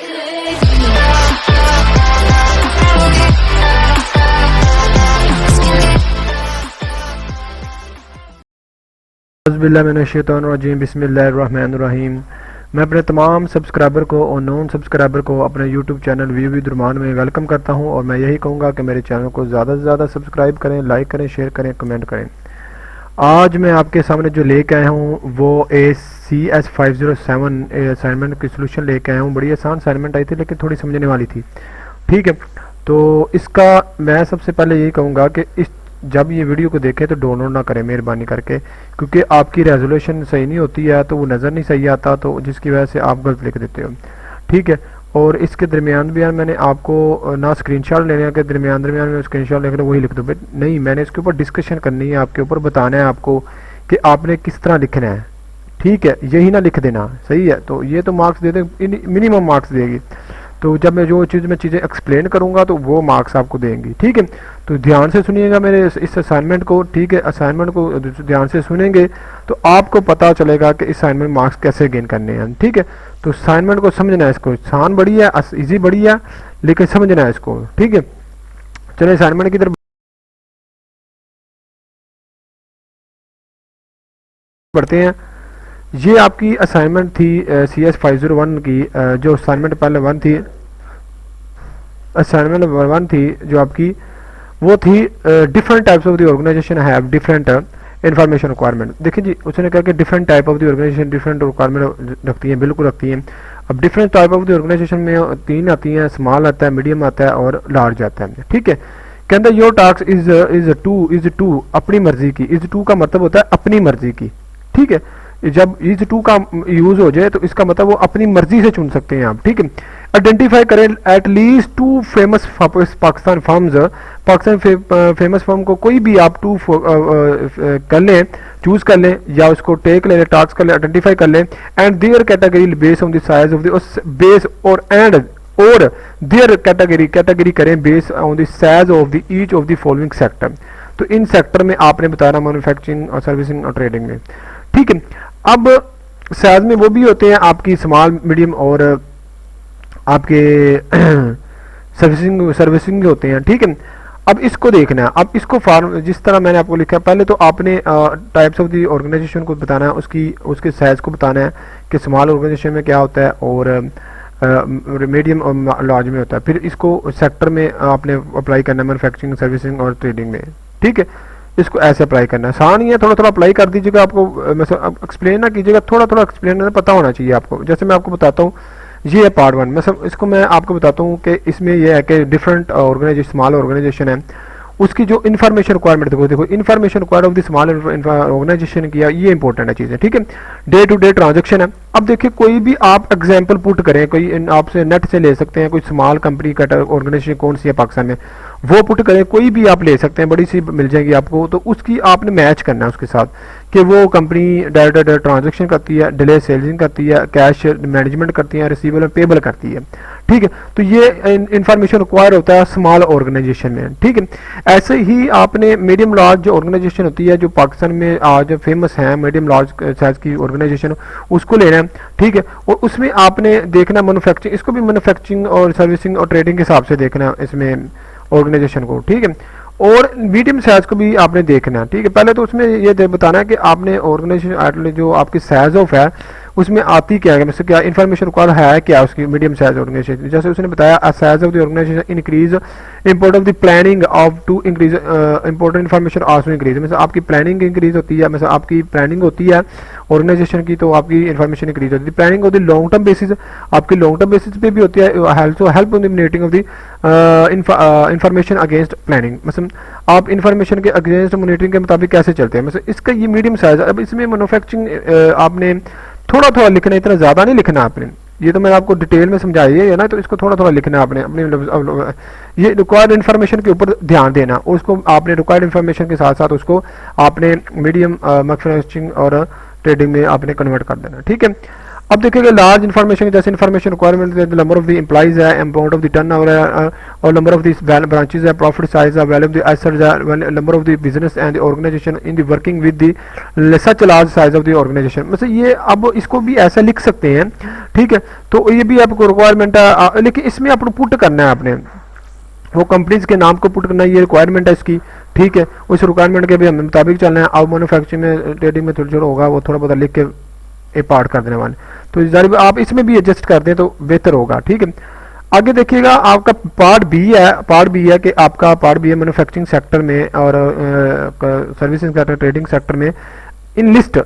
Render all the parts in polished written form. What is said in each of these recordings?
बिस्मिल्लाहिर्रहमानिर्रहीम। बिस्मिल्लाहिर्रहमानिर्रहीम। मैं अपने तमाम सब्सक्राइबर को और नॉन सब्सक्राइबर को अपने यूट्यूब चैनल व्यू विद रुमान में वेलकम करता हूं और मैं यही कहूंगा कि मेरे चैनल को ज़्यादा से ज़्यादा सब्सक्राइब करें, लाइक करें, शेयर करें, कमेंट करें। आज मैं आपके सामने जो लेके आया हूं वो CS507 असाइनमेंट की सोल्यूशन लेके आया हूं। बड़ी आसान असाइनमेंट आई थी लेकिन थोड़ी समझने वाली थी। ठीक है, तो इसका मैं सबसे पहले यही कहूँगा कि जब ये वीडियो को देखें तो डाउनलोड ना करें मेहरबानी करके, क्योंकि आपकी रेजोल्यूशन सही नहीं होती है तो वो नज़र नहीं सही आता, तो जिसकी वजह से आप गलत लिख देते हो। ठीक है, और इसके दरमियान भी मैंने आपको ना स्क्रीनशॉट लेने के दरमियान में स्क्रीनशॉट लेकर वही लिख दो नहीं, मैंने इसके ऊपर डिस्कशन करनी है, आपके ऊपर बताना है आपको कि आपने किस तरह लिखना है। ठीक है, यही ना लिख देना, सही है। तो ये तो मार्क्स दे दे, मिनिमम मार्क्स देगी। तो जब मैं जो चीज़ें एक्सप्लेन करूंगा तो वो मार्क्स आपको देंगी। ठीक है, तो ध्यान से सुनिएगा मेरे इस असाइनमेंट को। ठीक है, असाइनमेंट को ध्यान से सुनेंगे तो आपको पता चलेगा कि इस असाइनमेंट मार्क्स कैसे गेन करने हैं। ठीक है, तो असाइनमेंट को समझना है, इसको आसान बड़ी है, इजी बड़ी है, लेकिन समझना है इसको। ठीक है, चलिए असाइनमेंट की तरफ बढ़ते हैं। ये आपकी असाइनमेंट थी CS501 की। जो असाइनमेंट पहले असाइनमेंट नंबर 1 थी जो आपकी, वो थी different types of the organization have different information requirement. देखिए जी, उसने कहा कि different type of the organization different requirement रखती हैं, बिल्कुल रखती हैं। अब different type of the organization में 3 आती हैं, स्मॉल आता है, मीडियम आता है और लार्ज आता है। ठीक है, कहता है योर टास्क इज टू अपनी मर्जी की। इज टू का मतलब होता है अपनी मर्जी की। ठीक है, जब इज टू का यूज हो जाए तो इसका मतलब वो अपनी मर्जी से चुन सकते हैं आप। ठीक है, आइडेंटिफाई करें at least 2 famous Pakistan firms. Pakistan famous firm को कोई भी आप 2 कर लें, चूज कर लें या उसको टेक ले लें, टास्क कर लें, आइडेंटिफाई कर लें and there category base on the size of the base और देयर कैटेगरी करें base on the size of the each of the following sector. तो इन सेक्टर में आपने बताना मैन्युफैक्चरिंग और सर्विसिंग और ट्रेडिंग में। ठीक है, अब साइज में वो भी होते हैं आपकी स्मॉल, मीडियम और आपके सर्विसिंग होते हैं। ठीक है, अब इसको देखना है। अब इसको फॉर्म जिस तरह मैंने आपको लिखा है, पहले तो आपने टाइप्स ऑफ द ऑर्गेनाइजेशन को बताना है, उसके साइज को बताना है कि स्मॉल ऑर्गेनाइजेशन में क्या होता है और मीडियम और लार्ज में होता है। फिर इसको सेक्टर में आपने अप्लाई करना है, मैन्युफैक्चरिंग, सर्विसिंग और ट्रेडिंग में। ठीक है, इसको ऐसे अप्लाई करना है। आसान ही है, थोड़ा थोड़ा अप्लाई कर दीजिएगा। आपको एक्सप्लेन ना कीजिएगा, थोड़ा थोड़ा एक्सप्लेन पता होना चाहिए आपको। जैसे मैं आपको बताता हूँ, ये है पार्ट 1। इसको मैं आपको बताता हूँ कि इसमें यह है कि डिफरेंट ऑर्गेनाइजेशन, स्मॉल ऑर्गेनाइजेशन है, उसकी जो इन्फॉर्मेशन रिक्वायरमेंट देखो information required of the small organization की, ये इंपॉर्टेंट है चीज़ें। ठीक है, डे टू डे ट्रांजेक्शन है। अब देखिए, कोई भी आप एग्जांपल पुट करें, कोई आपसे नेट से ले सकते हैं, कोई स्मॉल कंपनी का ऑर्गेनाइजेशन कौन सी है पाकिस्तान में, वो पुट करें, कोई भी आप ले सकते हैं, बड़ी सी मिल जाएगी आपको। तो उसकी आपने मैच करना है उसके साथ कि वो कंपनी डायरेक्ट ट्रांजेक्शन करती है, डिले सेलिंग करती है, कैश मैनेजमेंट करती है, रिसीवेबल और पेबल करती है। ठीक है, तो ये इंफॉर्मेशन रिक्वायर होता है स्मॉल ऑर्गेनाइजेशन में। ठीक है, ऐसे ही आपने मीडियम लार्ज जो ऑर्गेनाइजेशन होती है, जो पाकिस्तान में आज फेमस है मीडियम लार्ज साइज की ऑर्गेनाइजेशन, उसको लेना है। ठीक है, और उसमें आपने देखना मैन्युफैक्चरिंग, इसको भी मैन्युफैक्चरिंग और सर्विसिंग और ट्रेडिंग के हिसाब से देखना इसमें ऑर्गेनाइजेशन को। ठीक है, और मीडियम साइज को भी आपने देखना है। ठीक है, पहले तो उसमें ये बताना है कि आपने ऑर्गेनाइजेशन जो आपकी साइज ऑफ है उसमें आती क्या है, मतलब क्या इन्फॉर्मेशन रिक्वायर है क्या उसकी मीडियम साइज ऑर्गेनाइजेशन। जैसे उसने बताया size of the organization increase import of the planning of to increase important information also increase. मतलब आपकी प्लानिंग इंक्रीज होती है, मतलब आपकी प्लानिंग होती है ऑर्गेनाइजेशन की, तो आपकी इन्फॉर्मेशन इंक्रीज होती है। Planning of the long term basis, आपकी लॉन्ग टर्म बेसिस पे भी होती है, help in the monitoring of the information against planning. मतलब आप इन्फॉर्मेशन के अगेंस्ट मॉनिटरिंग के मुताबिक कैसे चलते हैं। मतलब इसका ये मीडियम साइज। अब इसमें मैन्युफैक्चरिंग आपने थोड़ा थोड़ा लिखना है, इतना ज्यादा नहीं लिखना आपने। ये तो मैंने आपको डिटेल में समझाई है ना, तो इसको थोड़ा थोड़ा लिखना है आपने अपनी। ये रिक्वायर्ड इन्फॉर्मेशन के ऊपर ध्यान देना, उसको आपने रिक्वायर्ड इन्फॉर्मेशन के साथ साथ उसको आपने मीडियम मैन्युफैक्चरिंग और ट्रेडिंग में आपने कन्वर्ट कर देना। ठीक है, अब देखिएगा लार्ज इन्फॉर्मेशन, जैसे information requirement, number of the employees है, अमाउंट ऑफ द टर्नओवर है, और नंबर ऑफ द ब्रांचेस है, प्रॉफिट साइज है, वैल्यू ऑफ द एसेट्स है, number of the business and the organization in the working with the such large size of the organization. मतलब ये अब इसको भी ऐसा लिख सकते हैं, ठीक है। तो ये भी आपको रिक्वायरमेंट है, लेकिन इसमें आपको पुट करना है, आपने वो कंपनीज के नाम को पुट करना है, ये रिक्वायरमेंट है इसकी, ठीक है। उस रिक्वायरमेंट के भी हमें मुताबिक चलना है। अब मैन्युफैक्चरिंग में ट्रेडिंग में थोड़ा होगा वो थोड़ा बहुत लिख के ए पार्ट कर देने वाले, तो जाहिर आप इसमें भी एडजस्ट कर दें तो बेहतर होगा, ठीक है। आगे देखिएगा आपका पार्ट बी है, पार्ट बी है कि आपका पार्ट बी है मैन्युफैक्चरिंग सेक्टर में और सर्विसेज सेक्टर, ट्रेडिंग सेक्टर में in list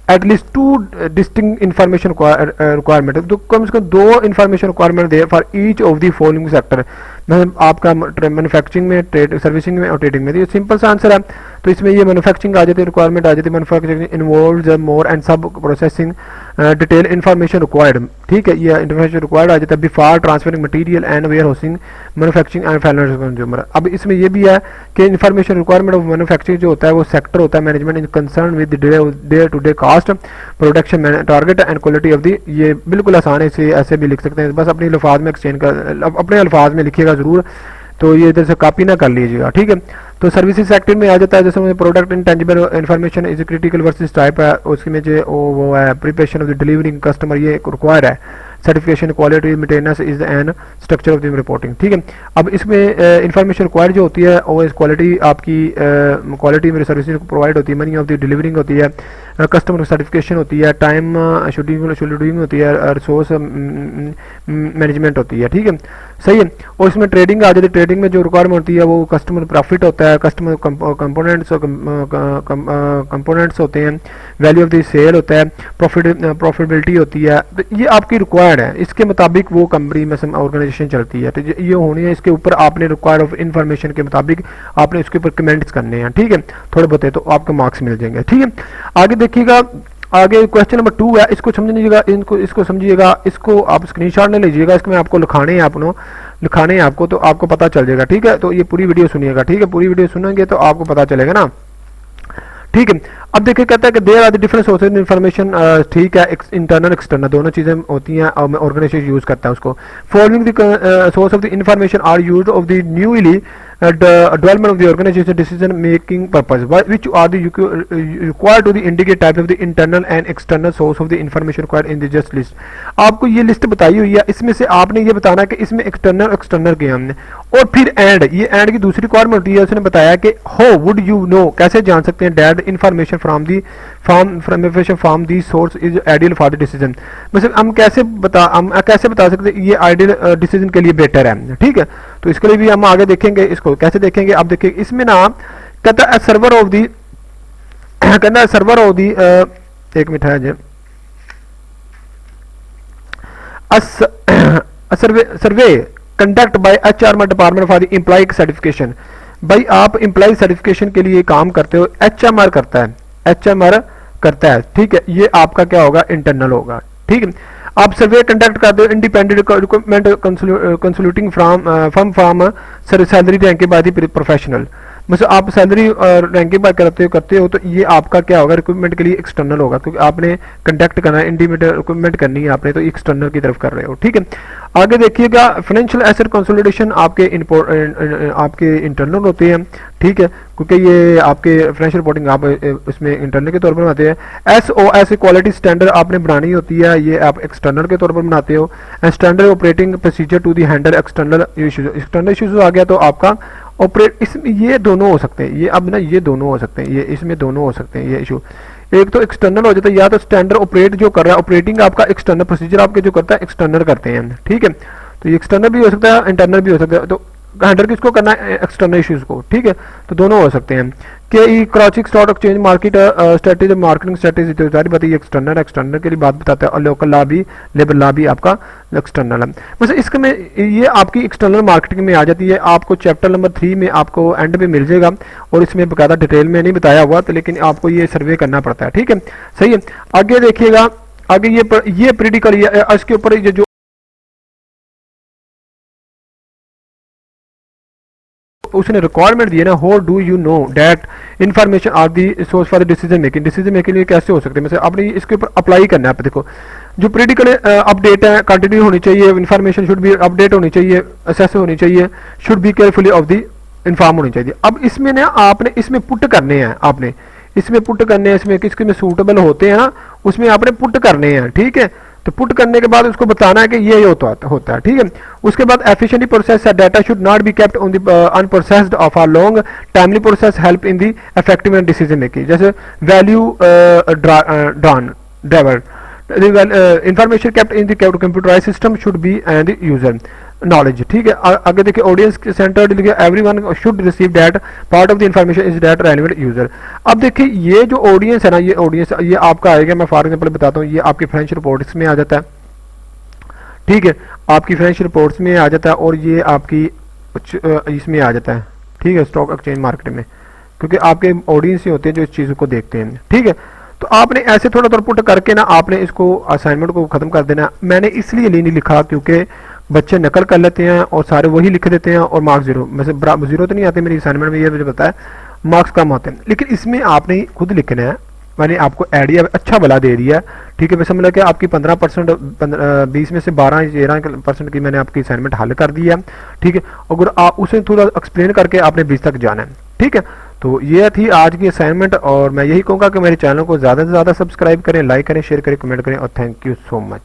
at least 2 distinct information requirement, तो कम से कम 2 information requirement they for each of the following sector. मतलब आपका मैन्युफैक्चरिंग में, ट्रेड सर्विसिंग में और ट्रेडिंग में, तो ये सिंपल सा आंसर है। तो इसमें ये मैन्युफैक्चरिंग आ जाती है, रिक्वायरमेंट आ जाती है, manufacturing involves more and sub processing detail information required, ठीक है। ये इन्फॉर्मेशन रिक्वायर्ड आ जाता है before transferring material and warehousing manufacturing and final consumer. अब इसमें ये भी है कि इन्फॉर्मेशन रिक्वायरमेंट ऑफ मैन्युफैक्चरिंग जो होता है वो सेक्टर होता है management in concern with day to day cost, production target and quality of the. ये बिल्कुल आसान है, इसे ऐसे भी लिख सकते हैं, बस अपने अल्फाज में एक्सचेंज कर, अपने अल्फाज में लिखिएगा जरूर, तो ये इधर से कॉपी ना कर लीजिएगा, ठीक है। तो सर्विसेज सेक्टर में आ जाता है, जैसे product intangible information is critical versus type है, उसमें जो वो है preparation of the delivering customer, ये रिक्वायर है। Certification quality maintenance is and structure of the reporting, ठीक है। अब इसमें इन्फॉर्मेशन रिक्वायर्ड जो होती है वो इस क्वालिटी आपकी क्वालिटी मेरी सर्विसेज को प्रोवाइड होती है, मनी ऑफ द डिलीवरिंग होती है, कस्टमर सर्टिफिकेशन होती है, टाइम शेड्यूलिंग होती है, रिसोर्स मैनेजमेंट होती है, ठीक है, सही है। और इसमें ट्रेडिंग आ जाती है, ट्रेडिंग में जो रिक्वायरमेंट होती है वो कस्टमर प्रॉफिट होता है, कस्टमर कंपोनेंट्स होते हैं, वैल्यू ऑफ द सेल होता है, प्रॉफिटेबिलिटी होती है। तो ये आपकी रिक्वायर्ड है, इसके मुताबिक वो कंपनी में ऑर्गेनाइजेशन चलती है, तो ये होनी है। इसके ऊपर आपने रिक्वायर्ड ऑफ इन्फॉर्मेशन के मुताबिक आपने इसके ऊपर कमेंट्स करने हैं, ठीक है, थोड़े बहुत है, तो आपको मार्क्स मिल जाएंगे, ठीक है। आगे देखिएगा, आगे क्वेश्चन नंबर 2 है, इसको समझिएगा, इसको समझिएगा, इसको आप स्क्रीनशॉट ले लीजिएगा, इसमें आपको लिखाने हैं, लिखाने हैं आपको, तो आपको पता चल जाएगा, ठीक है। तो ये पूरी वीडियो सुनिएगा, ठीक है, पूरी वीडियो सुनेंगे तो आपको पता चलेगा ना, ठीक है। अब देखिए कहता है कि there are the different sources information, ठीक है, इंटरनल एक्सटर्नल दोनों चीजें होती हैं और ऑर्गेनाइजेशन यूज करता है उसको। Following the source of the information are used of the newly development of the organization decision making purpose, which are the required to the indicate type of the internal and external source of the information required in the just list। आपको ये list बताई हुई है, इसमें से आपने ये बताना कि इसमें एक्सटर्नल के हमने, और फिर एंड, ये एंड की दूसरी रिक्वायरमेंट होती है, उसने बताया कि हाउ वुड यू नो, कैसे जान सकते हैं that information from the from the source is ideal for the decision. मतलब हम कैसे बता सकते हैं ये आइडियल डिसीजन के लिए बेटर है, ठीक है। तो इसके लिए भी हम आगे देखेंगे, इसको कैसे देखेंगे। अब देखिए इसमें ना कहता है सर्वर ऑफ दी, कहता है सर्वर ऑफ दी, एक मिनट है जी, survey conduct by HR department for the employ certification. भाई आप एम्प्लॉय सर्टिफिकेशन के लिए काम करते हो, एचएमआर करता है, एचएमआर करता है, ठीक है। ये आपका क्या होगा, इंटरनल होगा, ठीक है। आप सर्वे कंडक्ट करते हो independent requirement consulting from salary ranking by the professional, मतलब आप सैलरी और रैंकिंग बाय करते हो तो ये आपका क्या होगा, रिक्रूटमेंट के लिए एक्सटर्नल होगा, क्योंकि आपने कंडक्ट करना है, इंडिपेंडेंट रिक्रूटमेंट करनी है आपने, तो एक्सटर्नल की तरफ कर रहे हो, ठीक है। आगे देखिएगा फाइनेंशियल एसेट कंसोलिडेशन आपके इंटरनल होते हैं, ठीक है, क्योंकि ये आपके फाइनेंशियल रिपोर्टिंग आप इसमें इंटरनल के तौर पर बनाते हैं। एसओएस क्वालिटी स्टैंडर्ड आपने बनानी होती है, ये आप एक्सटर्नल के तौर पर बनाते हो। Standard operating procedure to the handle external issues, external issues आ गया तो आपका ऑपरेट, इसमें ये दोनों हो सकते हैं, ये अब ना ये दोनों हो सकते हैं, ये इसमें दोनों हो सकते हैं ये इशू। एक तो एक्सटर्नल हो जाता है, या तो स्टैंडर्ड ऑपरेट जो कर रहा है, ऑपरेटिंग आपका एक्सटर्नल प्रोसीजर आपके जो करता है एक्सटर्नल करते हैं, ठीक है। तो ये एक्सटर्नल भी हो सकता है, इंटरनल भी हो सकता है, तो हैंडल किसको करना है, एक्सटर्नल इश्यूज को, ठीक है। तो दोनों हो सकते हैं। कि crouching stock exchange market strategy, marketing strategy, तो सारी बात ये एक्सटर्नल के लिए बात बताता है, और लोकल लॉ भी, लेबर लॉ भी आपका एक्सटर्नल है। वैसे इसके में ये आपकी एक्सटर्नल मार्केटिंग में आ जाती है, आपको चैप्टर नंबर 3 में आपको एंड में मिल जाएगा, और इसमें बकायदा डिटेल में नहीं बताया हुआ, तो लेकिन आपको ये सर्वे करना पड़ता है, ठीक है, सही है। आगे देखिएगा, आगे ये प्रेडिकल, इसके ऊपर जो उसने रिक्वायरमेंट दी है ना, how do you know that information are the source for the decision making, decision making लिए कैसे हो सकते हैं, मतलब आपने इसके ऊपर अप्लाई करना है। आप देखो जो पॉलिटिकल अपडेट है कंटिन्यू होनी चाहिए, इन्फॉर्मेशन शुड बी अपडेट होनी चाहिए, असेस होनी चाहिए, should be carefully of the inform होनी चाहिए। अब इसमें ना आपने इसमें पुट करने हैं, आपने इसमें पुट करने हैं, इसमें किसके में सूटेबल होते हैं ना उसमें आपने पुट करने हैं, ठीक है। तो पुट करने के बाद उसको बताना है कि ये होता है, ठीक है। उसके बाद efficiently process data should not be kept on the unprocessed of a long timely process help in the effective and decision making, जैसे value driver information kept in the computerised system should be and user knowledge, ठीक है। आगे देखिए audience centred लिखिए, everyone should receive that part of the information is that relevant user. अब देखिए ये जो ऑडियंस है ना, ये ऑडियंस ये आपका आएगा, मैं फॉर एग्जांपल बताता हूँ, ये आपकी फाइनेंशियल रिपोर्ट्स में आ जाता है, ठीक है, आपकी फाइनेंशियल रिपोर्ट्स में आ जाता है, और ये आपकी इसमें आ जाता है, ठीक है, स्टॉक एक्सचेंज मार्केट में, क्योंकि आपके ऑडियंस ही होते हैं जो इस चीज़ को देखते हैं, ठीक है। तो आपने ऐसे थोड़ा थोड़ा पुट करके ना आपने इसको असाइनमेंट को खत्म कर देना। मैंने इसलिए नहीं लिखा क्योंकि बच्चे नकल कर लेते हैं और सारे वही लिख देते हैं और मार्क्स जीरो, वैसे जीरो तो नहीं आते मेरी असाइनमेंट में, ये मुझे पता है मार्क्स कम होते हैं, लेकिन इसमें आपने खुद लिखना है। मैंने आपको आइडिया अच्छा भला दे दिया, ठीक है, वैसे मतलब कि आपकी 15% 20 में से 12-13% की मैंने आपकी असाइनमेंट हल कर दी है, ठीक है। अगर आप उसे थोड़ा एक्सप्लेन करके आपने 20 तक जाना है, ठीक है। तो ये थी आज की असाइनमेंट, और मैं यही कहूँगा कि मेरे चैनल को ज़्यादा से ज़्यादा सब्सक्राइब करें, लाइक करें, शेयर करें, कमेंट करें, और थैंक यू सो मच।